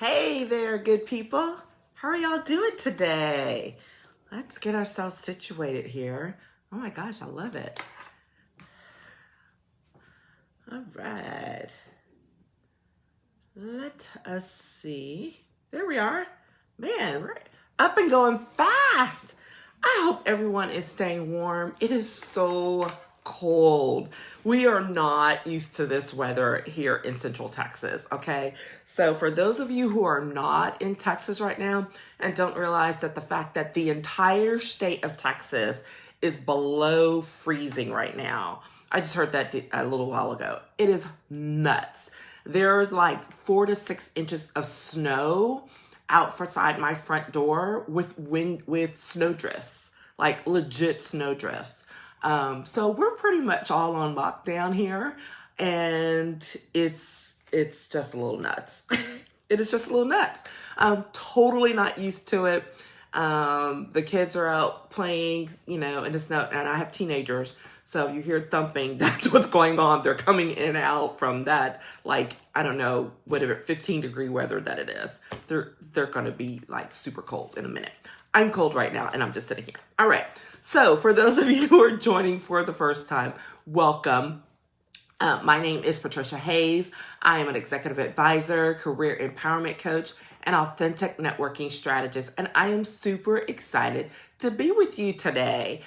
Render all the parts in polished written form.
Hey there, good people. How are y'all doing today? Let's get ourselves situated here. Oh my gosh, I love it. All right. Let us see. There we are. Man, we're up and going fast. I hope everyone is staying warm. It is so cold. We are not used to this weather here in Central Texas, okay? So for those of you who are not in Texas right now and don't realize that the fact that the entire state of Texas is below freezing right now. I just heard that a little while ago. It is nuts. There's like 4 to 6 inches of snow outside my front door with snowdrifts, like legit snowdrifts. So we're pretty much all on lockdown here, and it's just a little nuts. It is just a little nuts. I'm totally not used to it. The kids are out playing, in the snow, and I have teenagers. So you hear thumping, that's what's going on. They're coming in and out from that, I don't know, whatever, 15-degree weather that it is. They're going to be super cold in a minute. I'm cold right now, and I'm just sitting here. All right. So for those of you who are joining for the first time, welcome. My name is Patricia Hayes. I am an executive advisor, career empowerment coach, and authentic networking strategist. And I am super excited to be with you today.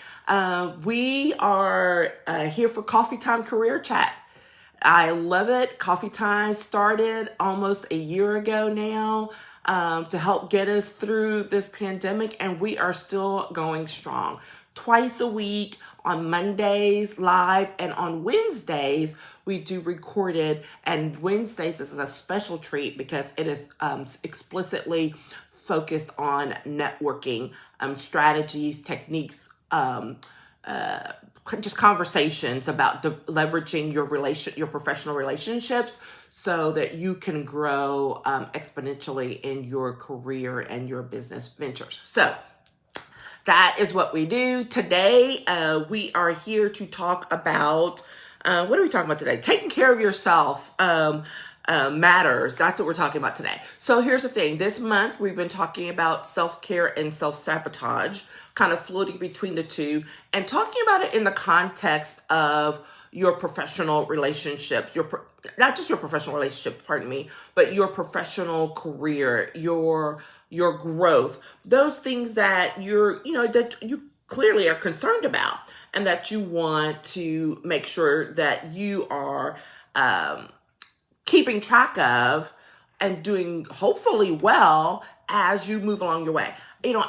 We are here for Coffee Time Career Chat. I love it. Coffee Time started almost a year ago now to help get us through this pandemic, and we are still going strong. Twice a week on Mondays live, and on Wednesdays we do recorded, and Wednesdays this is a special treat because it is explicitly focused on networking strategies, techniques, just conversations about leveraging your professional relationships so that you can grow exponentially in your career and your business ventures. So that is what we do. Today, we are here to talk about, what are we talking about today? Taking care of yourself matters. That's what we're talking about today. So here's the thing. This month, we've been talking about self-care and self-sabotage, kind of floating between the two, and talking about it in the context of your professional relationships, not just your professional relationship, but your professional career, your growth, those things that that you clearly are concerned about and that you want to make sure that you are keeping track of and doing hopefully well as you move along your way.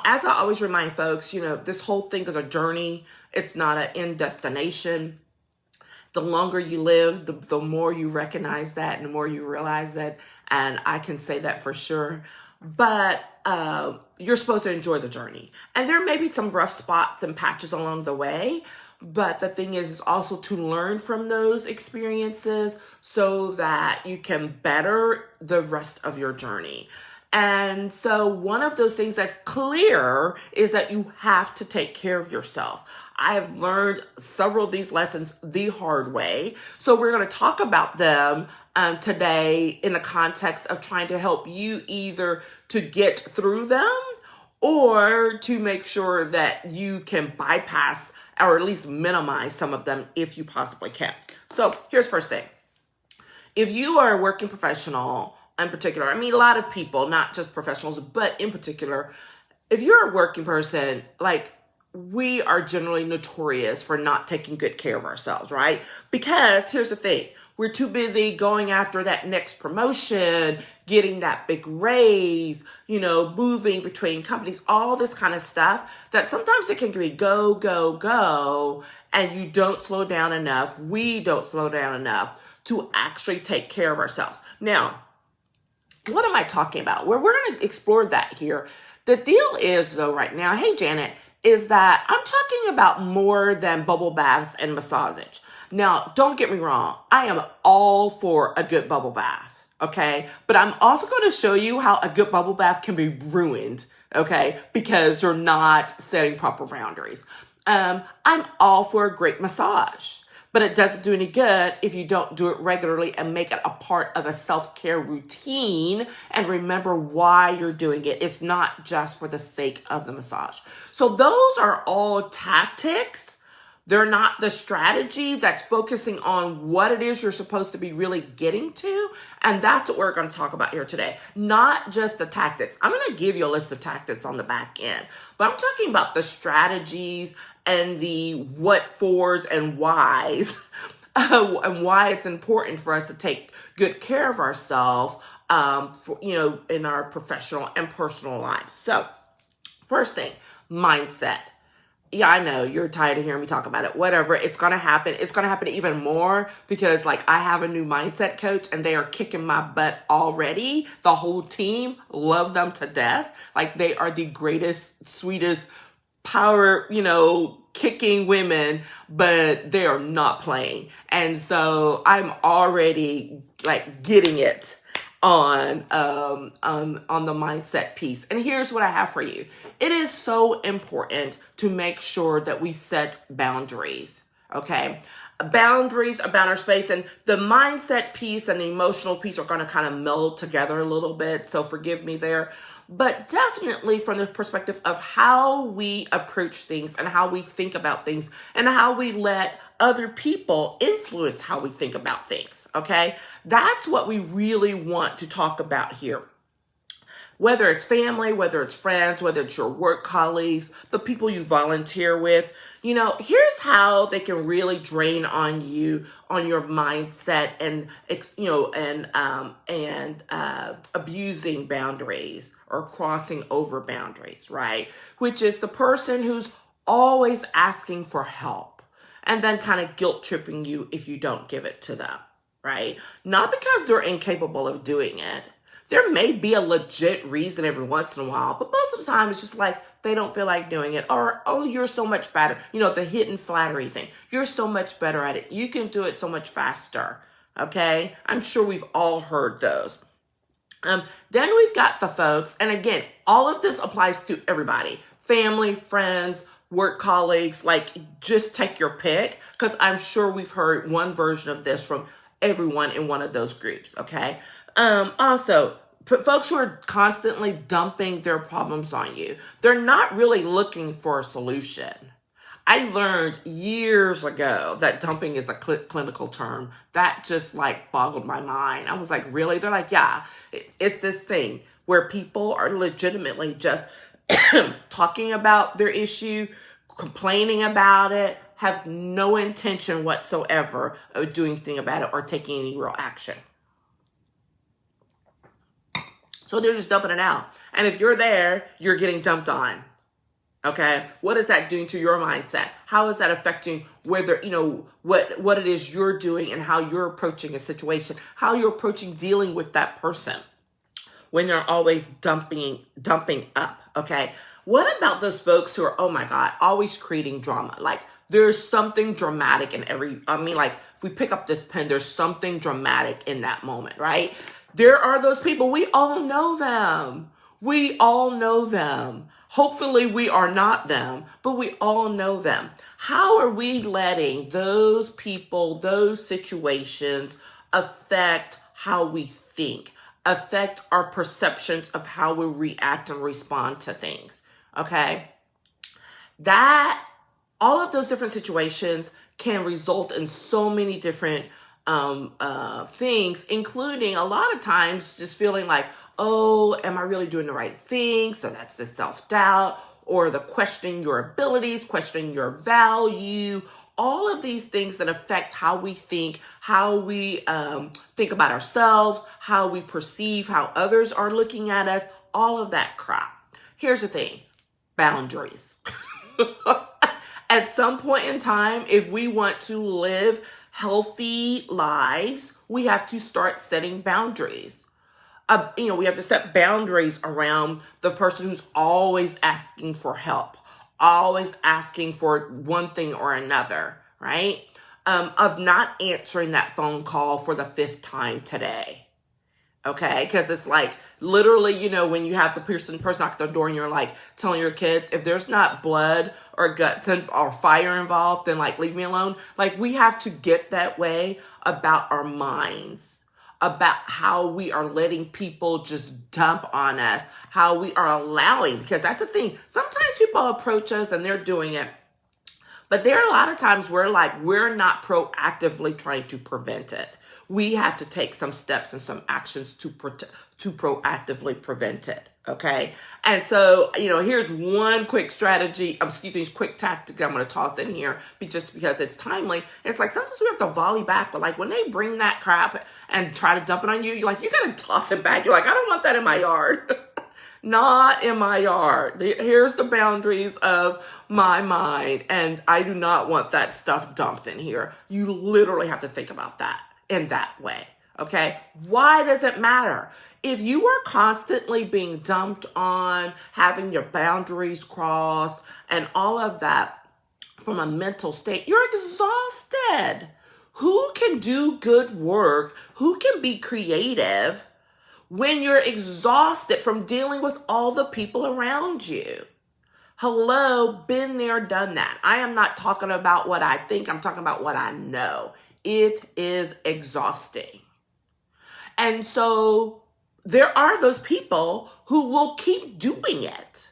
As I always remind folks, this whole thing is a journey. It's not an end destination. The longer you live, the more you recognize that and the more you realize that. And I can say that for sure. But you're supposed to enjoy the journey. And there may be some rough spots and patches along the way. But the thing is also to learn from those experiences so that you can better the rest of your journey. And so one of those things that's clear is that you have to take care of yourself. I have learned several of these lessons the hard way. So we're going to talk about them today in the context of trying to help you either to get through them or to make sure that you can bypass or at least minimize some of them if you possibly can. So here's first thing. If you are a working professional in particular, a lot of people, not just professionals, but in particular, if you're a working person, we are generally notorious for not taking good care of ourselves, right? Because here's the thing. We're too busy going after that next promotion, getting that big raise, moving between companies, all this kind of stuff that sometimes it can be go, go, go, and you don't slow down enough. We don't slow down enough to actually take care of ourselves. Now, what am I talking about? Well, we're going to explore that here. The deal is, though, right now, hey, Janet, is that I'm talking about more than bubble baths and massage. Now, don't get me wrong. I am all for a good bubble bath, okay? But I'm also going to show you how a good bubble bath can be ruined, okay? Because you're not setting proper boundaries. I'm all for a great massage. but it doesn't do any good if you don't do it regularly and make it a part of a self-care routine and remember why you're doing it. It's not just for the sake of the massage. So those are all tactics. They're not the strategy that's focusing on what it is you're supposed to be really getting to. And that's what we're going to talk about here today. Not just the tactics. I'm going to give you a list of tactics on the back end, but I'm talking about the strategies and the what fors and whys and why it's important for us to take good care of ourselves, in our professional and personal lives. So first thing, mindset. Yeah, I know you're tired of hearing me talk about it. Whatever, it's going to happen. It's going to happen even more because I have a new mindset coach and they are kicking my butt already. The whole team, love them to death. They are the greatest, sweetest power, kicking women, but they are not playing. And so I'm already getting it on the mindset piece. And here's what I have for you. It is so important to make sure that we set boundaries, okay? Boundaries about our space, and the mindset piece and the emotional piece are going to kind of meld together a little bit. So forgive me there. But definitely from the perspective of how we approach things and how we think about things and how we let other people influence how we think about things, okay? That's what we really want to talk about here. Whether it's family, whether it's friends, whether it's your work colleagues, the people you volunteer with, here's how they can really drain on you, on your mindset and abusing boundaries or crossing over boundaries, right? Which is the person who's always asking for help and then kind of guilt tripping you if you don't give it to them, right? Not because they're incapable of doing it. There may be a legit reason every once in a while, but most of the time it's just they don't feel like doing it. Or, oh, you're so much better. The hidden flattery thing. You're so much better at it. You can do it so much faster. Okay? I'm sure we've all heard those. Then we've got the folks, and again, all of this applies to everybody. Family, friends, work colleagues, just take your pick, because I'm sure we've heard one version of this from everyone in one of those groups, okay? Also, folks who are constantly dumping their problems on you, they're not really looking for a solution. I learned years ago that dumping is a clinical term. That just boggled my mind. I was like, really? They're like, yeah, it's this thing where people are legitimately just talking about their issue, complaining about it, have no intention whatsoever of doing anything about it or taking any real action. So they're just dumping it out. And if you're there, you're getting dumped on. Okay? What is that doing to your mindset? How is that affecting whether, what it is you're doing and how you're approaching a situation, how you're approaching dealing with that person when they're always dumping up, okay? What about those folks who are, oh my God, always creating drama? There's something dramatic in if we pick up this pen, there's something dramatic in that moment, right? There are those people. We all know them. We all know them. Hopefully we are not them, but we all know them. How are we letting those people, those situations affect how we think, affect our perceptions of how we react and respond to things? Okay? All of those different situations can result in so many different things, including a lot of times just feeling oh, am I really doing the right thing? So that's the self-doubt or the questioning your abilities, questioning your value, all of these things that affect how we think about ourselves, how we perceive how others are looking at us, all of that crap. Here's the thing, boundaries. At some point in time, if we want to live healthy lives, we have to start setting boundaries. We have to set boundaries around the person who's always asking for help, always asking for one thing or another, right? Of not answering that phone call for the 5th time today. Okay, because it's like literally, when you have the person knock the door and you're like telling your kids, if there's not blood or guts or fire involved, then like leave me alone. Like we have to get that way about our minds, about how we are letting people just dump on us, how we are allowing, because that's the thing. Sometimes people approach us and they're doing it, but there are a lot of times where like we're not proactively trying to prevent it. We have to take some steps and some actions to proactively prevent it. Okay. And so, here's one quick strategy, quick tactic I'm going to toss in here just because it's timely. It's like sometimes we have to volley back, but like when they bring that crap and try to dump it on you, you're like, you got to toss it back. You're like, I don't want that in my yard. Not in my yard. Here's the boundaries of my mind, and I do not want that stuff dumped in here. You literally have to think about that in that way. Okay. Why does it matter? If you are constantly being dumped on, having your boundaries crossed, and all of that from a mental state, you're exhausted. Who can do good work? Who can be creative when you're exhausted from dealing with all the people around you? Hello, been there, done that. I am not talking about what I think. I'm talking about what I know. It is exhausting. And so there are those people who will keep doing it.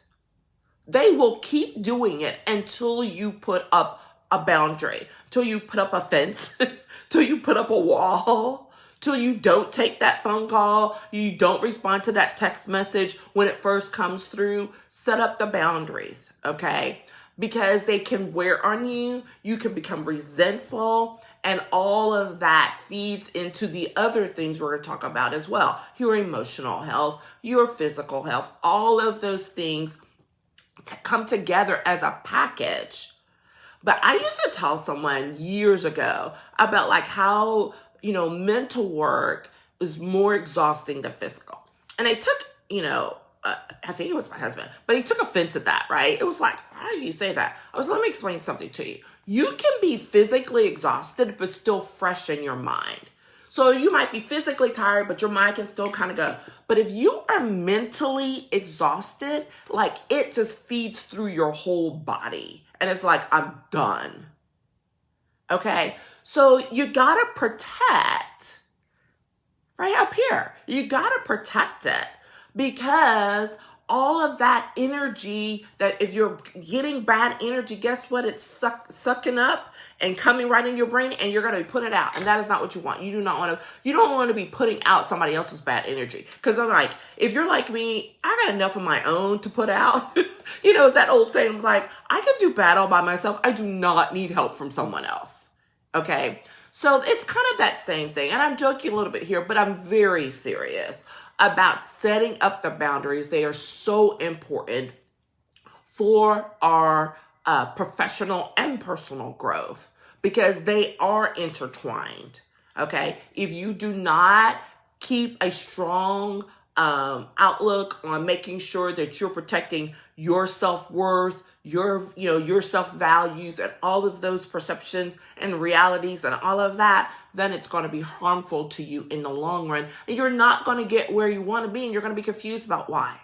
They will keep doing it until you put up a boundary, till you put up a fence, till you put up a wall, till you don't take that phone call, you don't respond to that text message when it first comes through. Set up the boundaries, okay? Because they can wear on you. You can become resentful, and all of that feeds into the other things we're going to talk about as well. Your emotional health, your physical health, all of those things come together as a package. But I used to tell someone years ago about like how, mental work is more exhausting than physical. And I took, I think it was my husband, but he took offense at that, right? It was like, why do you say that? Let me explain something to you. You can be physically exhausted, but still fresh in your mind. So you might be physically tired, but your mind can still kind of go. But if you are mentally exhausted, like it just feeds through your whole body. And it's like, I'm done. Okay. So you got to protect right up here. You got to protect it, because all of that energy, that if you're getting bad energy, guess what? It's sucking up and coming right in your brain, and you're going to put it out. And that is not what you want. You don't want to be putting out somebody else's bad energy. Because I'm like, if you're like me, I got enough of my own to put out. It's that old saying, it's like, I can do bad all by myself. I do not need help from someone else. Okay. So it's kind of that same thing. And I'm joking a little bit here, but I'm very serious about setting up the boundaries. They are so important for our professional and personal growth, because they are intertwined. Okay. If you do not keep a strong outlook on making sure that you're protecting your self-worth, your self-values, and all of those perceptions and realities and all of that, then it's going to be harmful to you in the long run. And you're not going to get where you want to be, and you're going to be confused about why.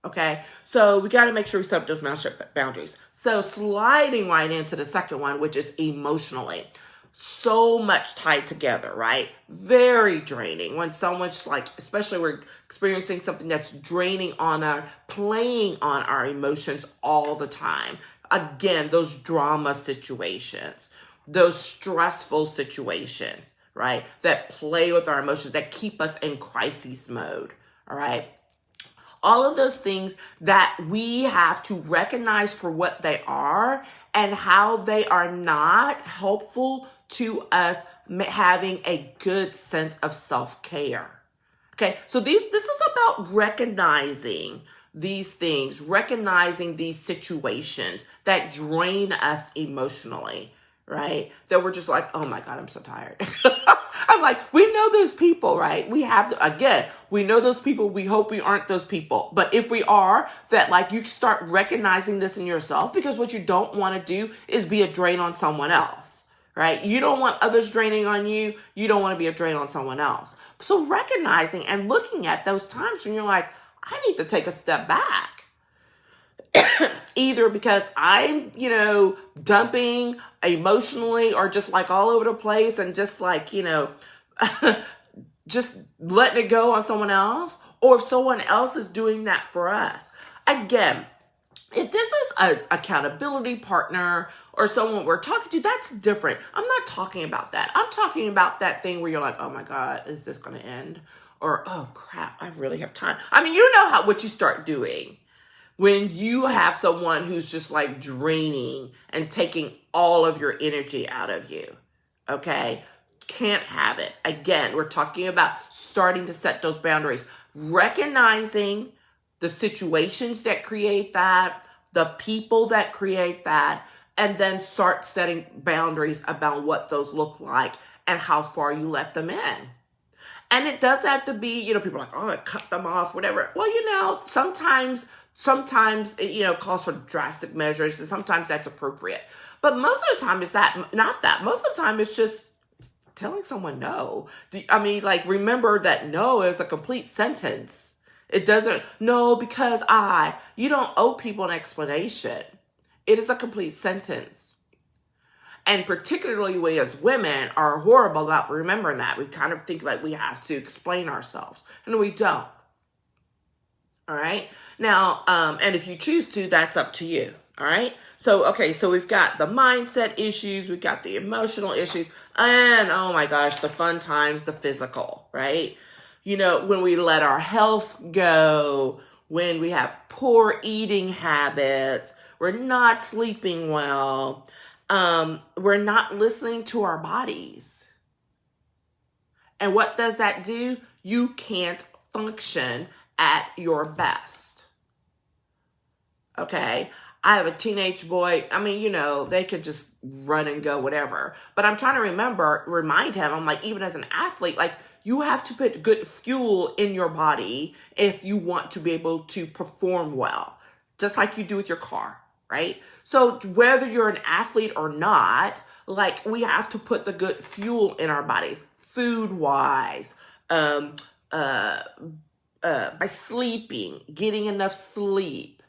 Okay, so we got to make sure we set up those boundaries. So sliding right into the second one, which is emotionally. So much tied together, right? Very draining when someone's like, especially we're experiencing something that's draining on playing on our emotions all the time. Again, those drama situations, those stressful situations, right? That play with our emotions, that keep us in crisis mode, all right? All of those things that we have to recognize for what they are and how they are not helpful to us having a good sense of self-care. Okay, so this is about recognizing these things, recognizing these situations that drain us emotionally, right? That we're just like, oh my God, I'm so tired. I'm like, we know those people, right? We know those people. We hope we aren't those people. But if we are, that like you start recognizing this in yourself, because what you don't want to do is be a drain on someone else, right? You don't want others draining on you. You don't want to be a drain on someone else. So recognizing and looking at those times when you're like, I need to take a step back. Either because I'm, dumping emotionally or just like all over the place and just like, just letting it go on someone else, or if someone else is doing that for us. Again, if this is an accountability partner or someone we're talking to, that's different. I'm not talking about that. I'm talking about that thing where you're like, oh my God, is this going to end? Or, oh crap, I really have time. I mean, you know what you start doing when you have someone who's just like draining and taking all of your energy out of you. Okay? Can't have it. Again, we're talking about starting to set those boundaries, recognizing the situations that create that, the people that create that, and then start setting boundaries about what those look like and how far you let them in. And it doesn't have to be, people are like, oh, I cut them off, whatever. Well, sometimes it, calls for drastic measures, and sometimes that's appropriate. But most of the time it's not that. Most of the time it's just telling someone no. Remember that no is a complete sentence. It doesn't, no, because you don't owe people an explanation. It is a complete sentence. And particularly we as women are horrible about remembering that. We kind of think like we have to explain ourselves, and we don't. All right. Now, and if you choose to, that's up to you. All right. So we've got the mindset issues, we've got the emotional issues, and oh my gosh, the fun times, the physical, right? When we let our health go, when we have poor eating habits, we're not sleeping well, we're not listening to our bodies. And what does that do? You can't function at your best. Okay? I have a teenage boy. They could just run and go, whatever. But I'm trying to remind him, I'm like, even as an athlete, like, you have to put good fuel in your body if you want to be able to perform well, just like you do with your car, right? So whether you're an athlete or not, like, we have to put the good fuel in our bodies, food-wise, by sleeping, getting enough sleep,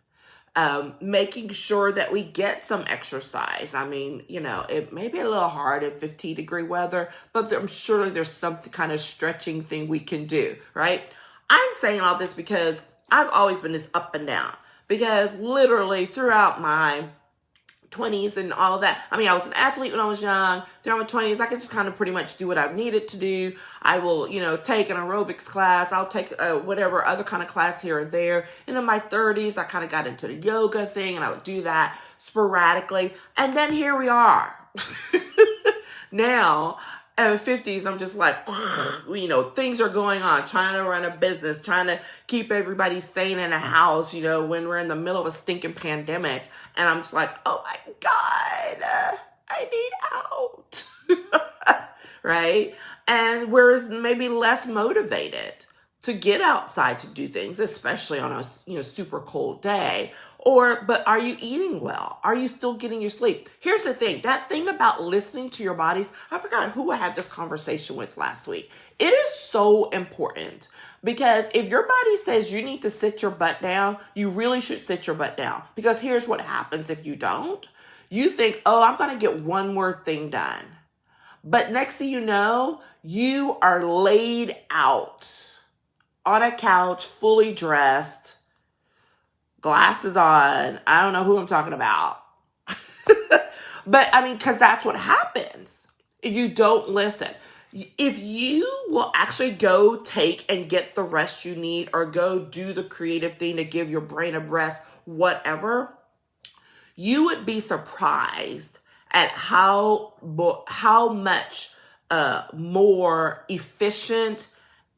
making sure that we get some exercise. It may be a little hard in 50-degree weather, but I'm sure there's some kind of stretching thing we can do, right? I'm saying all this because I've always been this up and down, because literally throughout my 20s and all of that. I was an athlete when I was young. Throughout my 20s, I could just kind of pretty much do what I needed to do. I will, take an aerobics class. I'll take whatever other kind of class here or there. And in my 30s, I kind of got into the yoga thing, and I would do that sporadically. And then here we are. Now, in the 50s, I'm just like, things are going on, trying to run a business, trying to keep everybody sane in a house, when we're in the middle of a stinking pandemic. And I'm just like, oh my God, I need out. Right? And we're maybe less motivated to get outside to do things, especially on a super cold day. But are you eating well? Are you still getting your sleep? Here's the thing, that thing about listening to your bodies, I forgot who I had this conversation with last week. It is so important, because if your body says you need to sit your butt down, you really should sit your butt down. Because here's what happens if you don't. You think, oh, I'm going to get one more thing done. But next thing you know, you are laid out on a couch, fully dressed, glasses on. I don't know who I'm talking about. But because that's what happens if you don't listen. If you will actually go take and get the rest you need, or go do the creative thing to give your brain a rest, whatever, you would be surprised at how much more efficient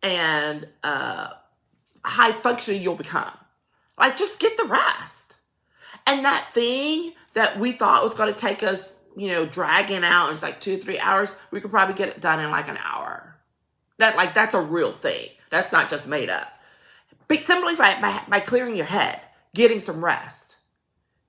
and high functioning you'll become. Like, just get the rest. And that thing that we thought was going to take us, dragging out, it's like 2 or 3 hours, we could probably get it done in like an hour. That's a real thing. That's not just made up. But simply by clearing your head, getting some rest,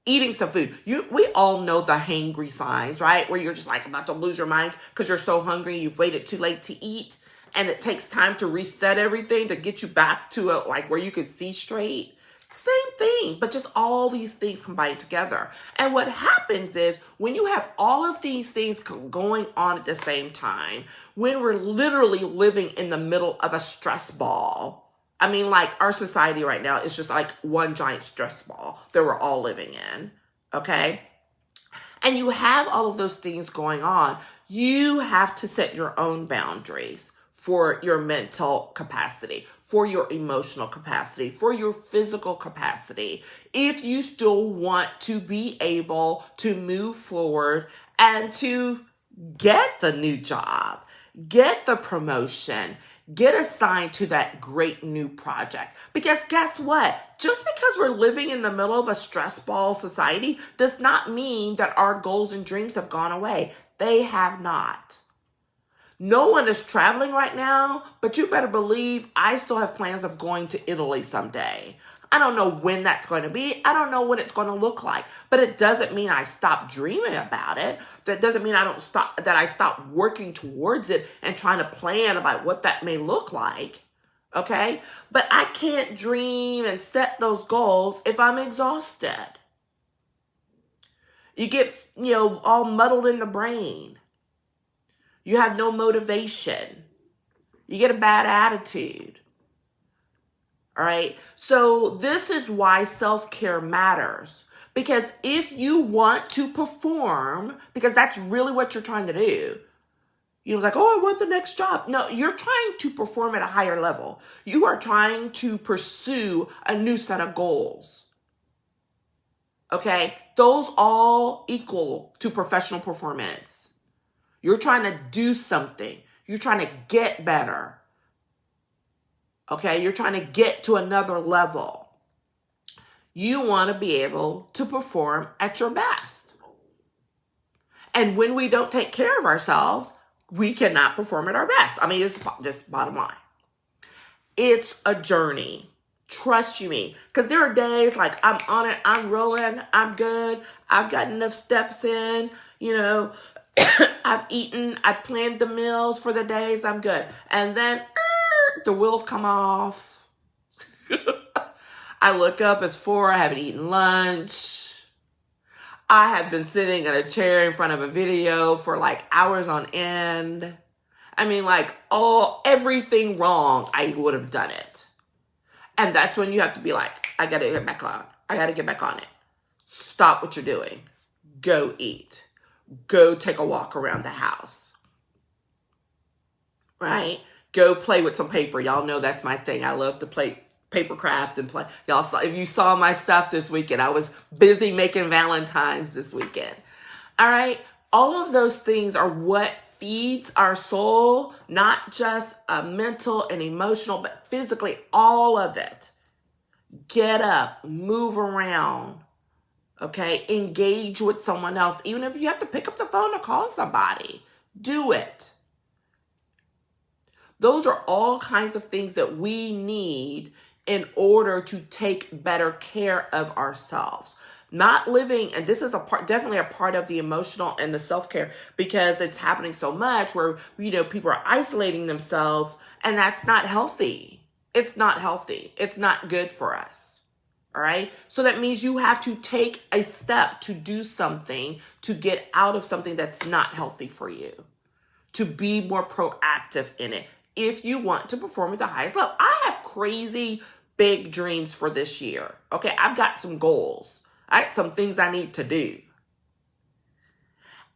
eating some food. We all know the hangry signs, right? Where you're just like about to lose your mind because you're so hungry, you've waited too late to eat. and it takes time to reset everything to get you back to like where you can see straight. Same thing, but just all these things combined together. And what happens is when you have all of these things going on at the same time, when we're literally living in the middle of a stress ball. I mean, like our society right now is just like one giant stress ball that we're all living in. Okay. And you have all of those things going on. You have to set your own boundaries for your mental capacity, for your emotional capacity, for your physical capacity, if you still want to be able to move forward and to get the new job, get the promotion, get assigned to that great new project. Because guess what? Just because we're living in the middle of a stress ball society does not mean that our goals and dreams have gone away. They have not. No one is traveling right now, but you better believe I still have plans of going to Italy someday. I don't know when that's going to be. I don't know what it's going to look like, but it doesn't mean I stop dreaming about it. That doesn't mean I stop working towards it and trying to plan about what that may look like. Okay? But I can't dream and set those goals if I'm exhausted. You get, all muddled in the brain. You have no motivation. You get a bad attitude. All right. So this is why self-care matters. Because if you want to perform, because that's really what you're trying to do. Like, oh, I want the next job. No, you're trying to perform at a higher level. You are trying to pursue a new set of goals. Okay. Those all equal to professional performance. You're trying to do something. You're trying to get better. Okay, you're trying to get to another level. You want to be able to perform at your best. And when we don't take care of ourselves, we cannot perform at our best. I mean, it's just bottom line. It's a journey. Trust you me. Because there are days like I'm on it, I'm rolling, I'm good, I've got enough steps in, I've eaten, I planned the meals for the days, I'm good. And then the wheels come off. I look up, it's 4, I haven't eaten lunch. I have been sitting in a chair in front of a video for like hours on end. I mean, like, everything wrong, I would have done it. And that's when you have to be like, I got to get back on. I got to get back on it. Stop what you're doing. Go eat. Go take a walk around the house. Right? Go play with some paper. Y'all know that's my thing. I love to play paper craft and play. If you saw my stuff this weekend, I was busy making Valentines this weekend. All right? All of those things are what feeds our soul, not just mental and emotional, but physically, all of it. Get up, move around, okay? Engage with someone else. Even if you have to pick up the phone to call somebody, do it. Those are all kinds of things that we need in order to take better care of ourselves. Not living, and this is definitely a part of the emotional and the self-care, because it's happening so much where, people are isolating themselves, and that's not healthy. It's not healthy. It's not good for us. All right. So that means you have to take a step to do something to get out of something that's not healthy for you, to be more proactive in it. If you want to perform at the highest level, I have crazy big dreams for this year. Okay. I've got some goals. I got some things I need to do.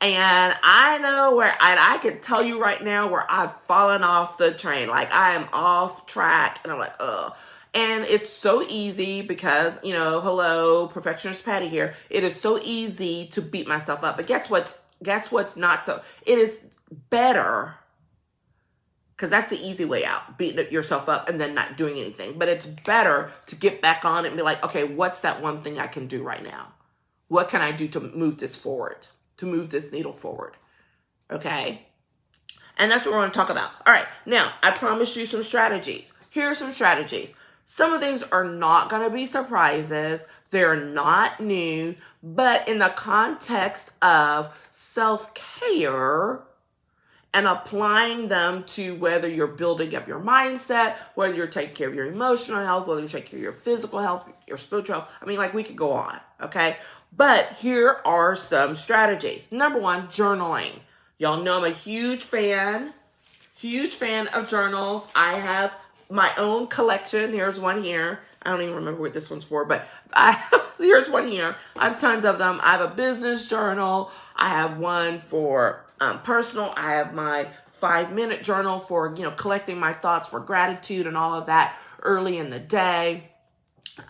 And I know I can tell you right now where I've fallen off the train. Like I am off track and I'm like, ugh. And it's so easy because, hello, perfectionist Patty here. It is so easy to beat myself up. But guess what's not so? It is better, because that's the easy way out, beating yourself up and then not doing anything. But it's better to get back on it and be like, okay, what's that one thing I can do right now? What can I do to move this forward, to move this needle forward? Okay? And that's what we're going to talk about. All right. Now, I promised you some strategies. Here are some strategies. Some of these are not going to be surprises. They're not new. But in the context of self-care, and applying them to whether you're building up your mindset, whether you're taking care of your emotional health, whether you're taking care of your physical health, your spiritual health. I mean, like, we could go on, okay? But here are some strategies. Number one, journaling. Y'all know I'm a huge fan of journals. I have my own collection. Here's one here. I don't even remember what this one's for, but here's one here. I have tons of them. I have a business journal. I have one for personal. I have my 5-minute journal for, collecting my thoughts for gratitude and all of that early in the day.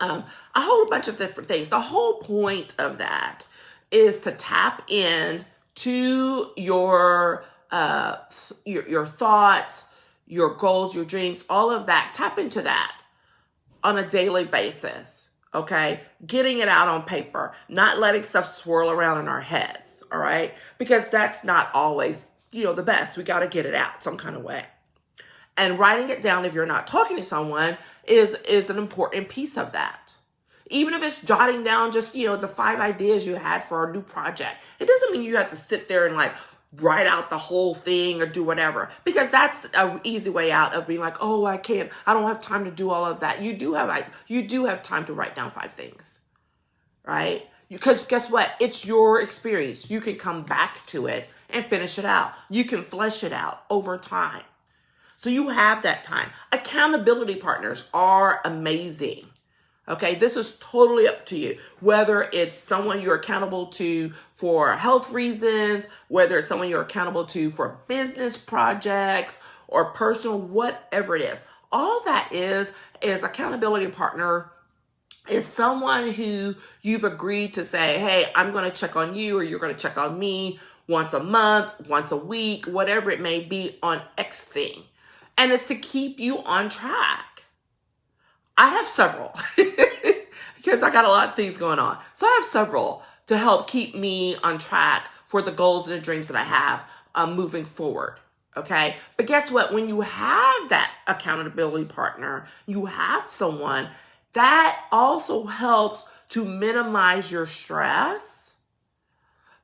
A whole bunch of different things. The whole point of that is to tap in to your thoughts, your goals, your dreams, all of that. Tap into that on a daily basis, okay? Getting it out on paper, not letting stuff swirl around in our heads, all right? Because that's not always, the best. We got to get it out some kind of way. And writing it down if you're not talking to someone is an important piece of that. Even if it's jotting down just, the 5 ideas you had for a new project. It doesn't mean you have to sit there and write out the whole thing or do whatever, because that's an easy way out of being like, oh, I don't have time to do all of that. You do have time to write down 5 things, right? Because guess what? It's your experience. You can come back to it and finish it out. You can flesh it out over time. So you have that time. Accountability partners are amazing. Okay, this is totally up to you. Whether it's someone you're accountable to for health reasons, whether it's someone you're accountable to for business projects or personal, whatever it is. All that is accountability partner is someone who you've agreed to say, hey, I'm going to check on you, or you're going to check on me once a month, once a week, whatever it may be on X thing. And it's to keep you on track. I have several because I got a lot of things going on. So I have several to help keep me on track for the goals and the dreams that I have moving forward. Okay. But guess what? When you have that accountability partner, you have someone that also helps to minimize your stress,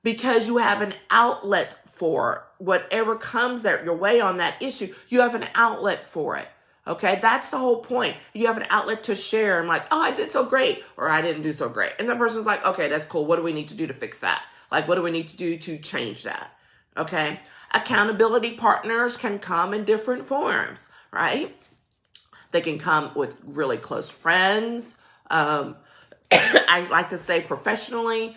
because you have an outlet for whatever comes your way on that issue. You have an outlet for it. Okay, that's the whole point. You have an outlet to share. I'm like, oh, I did so great, or I didn't do so great. And the person's like, okay, that's cool. What do we need to do to fix that? What do we need to do to change that? Okay, accountability partners can come in different forms, right? They can come with really close friends. I like to say professionally,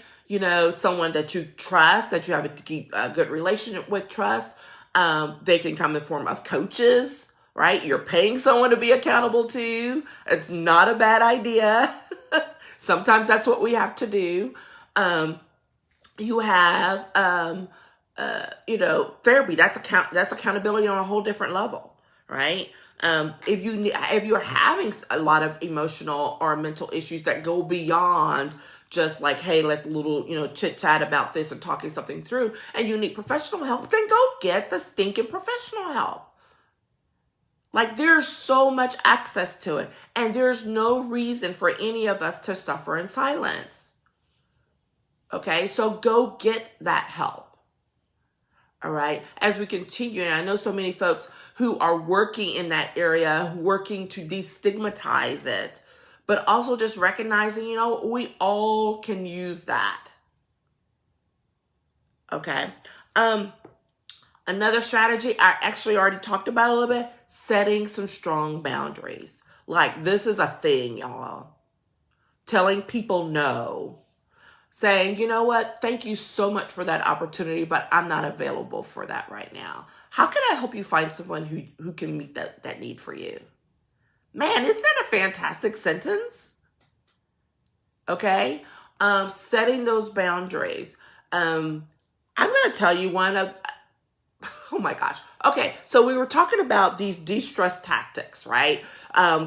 someone that you trust, that you have to keep a good relationship with, trust. They can come in the form of coaches. Right? You're paying someone to be accountable to. It's not a bad idea. Sometimes that's what we have to do. You have, therapy. That's accountability on a whole different level, right? If you're having a lot of emotional or mental issues that go beyond just like, hey, let's chit chat about this and talking something through, and you need professional help, then go get the stinking professional help. There's so much access to it, and there's no reason for any of us to suffer in silence. Okay, so go get that help. All right, as we continue, and I know so many folks who are working in that area, working to destigmatize it, but also just recognizing, we all can use that. Okay. Another strategy I actually already talked about a little bit, setting some strong boundaries. This is a thing, y'all. Telling people no. Saying, you know what, thank you so much for that opportunity, but I'm not available for that right now. How can I help you find someone who can meet that need for you? Man, isn't that a fantastic sentence? Okay. Setting those boundaries. I'm going to tell you one of... Oh my gosh. Okay, so we were talking about these de-stress tactics, right?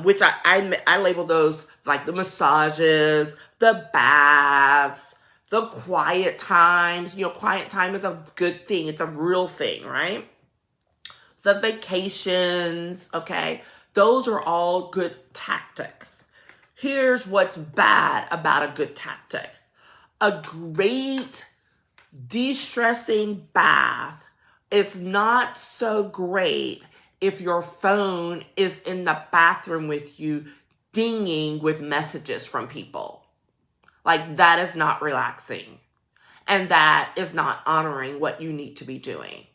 Which I label those like the massages, the baths, the quiet times. Quiet time is a good thing. It's a real thing, right? The vacations, okay? Those are all good tactics. Here's what's bad about a good tactic. A great de-stressing bath It's not so great if your phone is in the bathroom with you dinging with messages from people. Like, that is not relaxing. And that is not honoring what you need to be doing.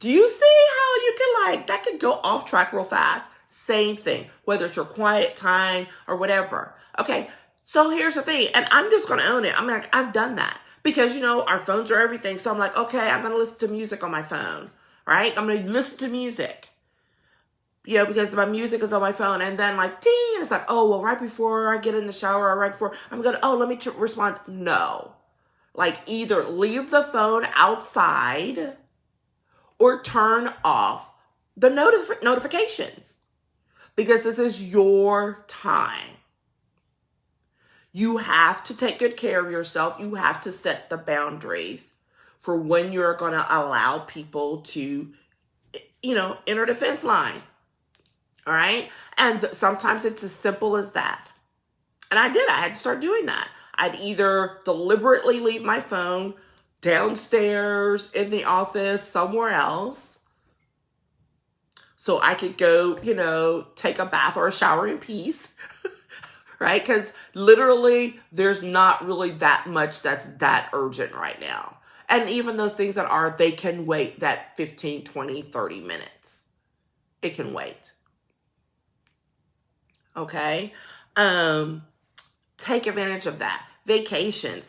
Do you see how you can that could go off track real fast? Same thing, whether it's your quiet time or whatever. Okay, so here's the thing, and I'm just going to own it. I'm like, I've done that because, our phones are everything. So I'm like, okay, I'm going to listen to music on my phone, right? I'm going to listen to music, because my music is on my phone. And then ding, and it's like, oh, well, right before I get in the shower or right before I'm going to, let me respond. No, either leave the phone outside or turn off the notifications because this is your time. You have to take good care of yourself. You have to set the boundaries for when you're going to allow people to, enter the fence line. All right. And sometimes it's as simple as that. And I had to start doing that. I'd either deliberately leave my phone downstairs in the office somewhere else so I could go, take a bath or a shower in peace. Right? Because literally there's not really that much that's that urgent right now. And even those things that are, they can wait that 15, 20, 30 minutes. It can wait. Okay? Take advantage of that. Vacations.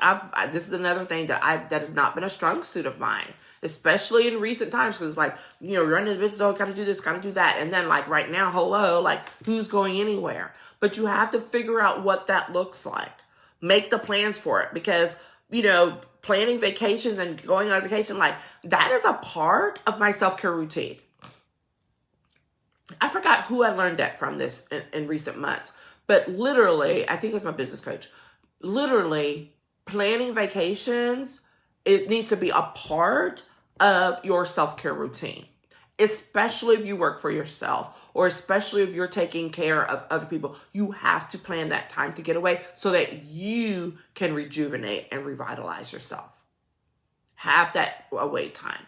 This is another thing that has not been a strong suit of mine, especially in recent times, because running a business, got to do this, got to do that. And then right now, hello, who's going anywhere? But you have to figure out what that looks like. Make the plans for it because, planning vacations and going on vacation, that is a part of my self-care routine. I forgot who I learned that from this in recent months, but literally, I think it's my business coach. Literally, planning vacations, it needs to be a part of your self-care routine, especially if you work for yourself or especially if you're taking care of other people. You have to plan that time to get away so that you can rejuvenate and revitalize yourself. Have that away time.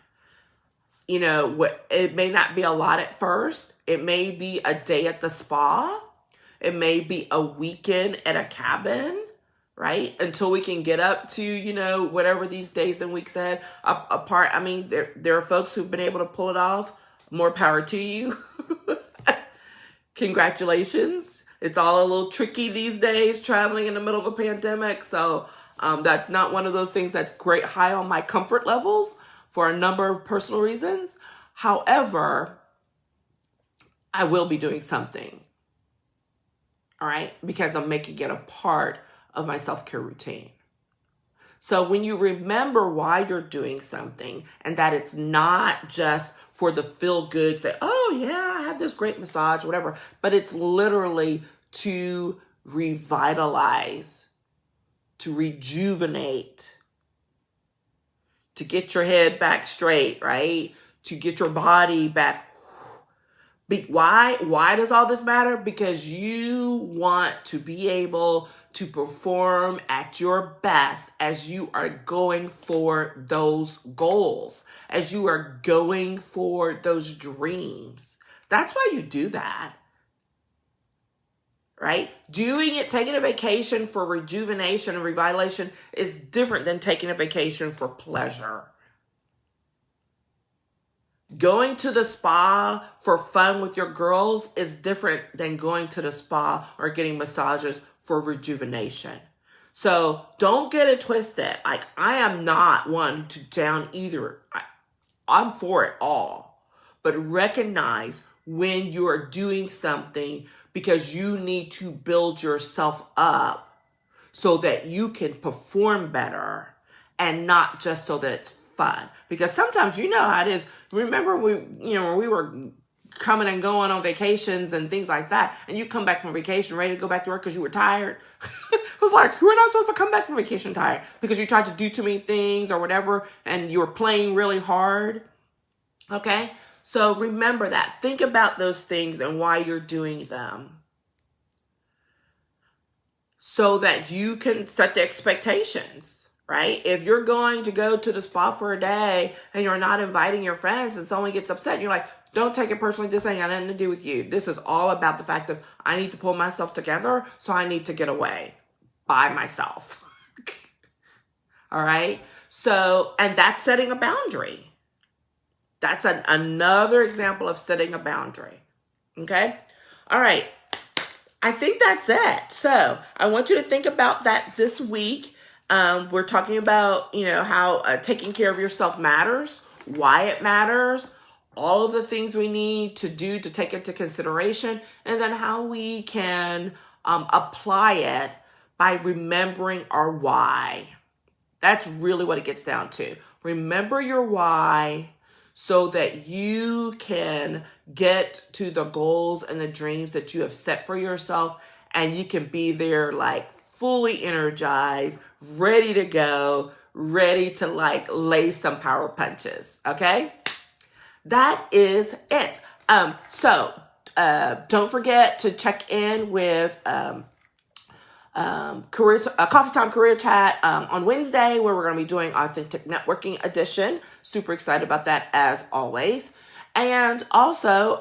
It may not be a lot at first. It may be a day at the spa. It may be a weekend at a cabin. Right? Until we can get up to, whatever these days and weeks ahead apart. I mean, there are folks who've been able to pull it off. More power to you. Congratulations. It's all a little tricky these days, traveling in the middle of a pandemic. So that's not one of those things that's great high on my comfort levels for a number of personal reasons. However, I will be doing something. All right? Because I'm making it a part of my self-care routine. So when you remember why you're doing something and that it's not just for the feel good, say, oh yeah, I have this great massage, whatever, but it's literally to revitalize, to rejuvenate, to get your head back straight, right? To get your body back. Why does all this matter? Because you want to be able to perform at your best as you are going for those goals, as you are going for those dreams. That's why you do that, right? Doing it, taking a vacation for rejuvenation and revitalization is different than taking a vacation for pleasure. Going to the spa for fun with your girls is different than going to the spa or getting massages for rejuvenation. So don't get it twisted. I am not one to down either. I'm for it all. But recognize when you are doing something because you need to build yourself up so that you can perform better and not just so that it's fun. Because sometimes you know how it is. Remember when we were coming and going on vacations and things like that, and you come back from vacation ready to go back to work because you were tired. It was like, you were not supposed to come back from vacation tired because you tried to do too many things or whatever, and you were playing really hard. Okay? So remember that. Think about those things and why you're doing them so that you can set the expectations, right? If you're going to go to the spa for a day and you're not inviting your friends and someone gets upset, and you're like, don't take it personally. This ain't got nothing to do with you. This is all about the fact that I need to pull myself together, so I need to get away by myself. All right? So, and that's setting a boundary. That's another example of setting a boundary. Okay? All right. I think that's it. So I want you to think about that this week. We're talking about, how taking care of yourself matters, why it matters, all of the things we need to do to take into consideration, and then how we can apply it by remembering our why. That's really what it gets down to. Remember your why so that you can get to the goals and the dreams that you have set for yourself, and you can be there like fully energized, ready to go, ready to like lay some power punches. Okay? That is it. So don't forget to check in with Coffee Time Career Chat on Wednesday, where we're going to be doing Authentic Networking Edition. Super excited about that as always. And also,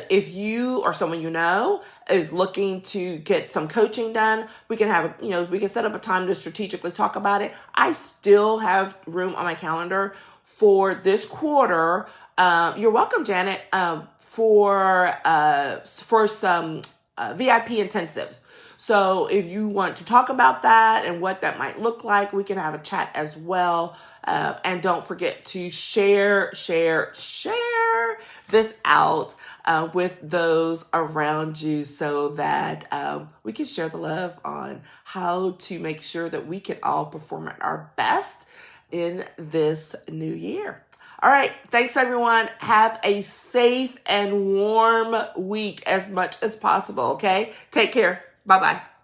if you or someone you know is looking to get some coaching done, we can we can set up a time to strategically talk about it. I still have room on my calendar for this quarter. You're welcome, Janet, for some VIP intensives. So if you want to talk about that and what that might look like, we can have a chat as well. And don't forget to share this out with those around you, so that we can share the love on how to make sure that we can all perform at our best in this new year. All right. Thanks, everyone. Have a safe and warm week as much as possible. Okay. Take care. Bye-bye.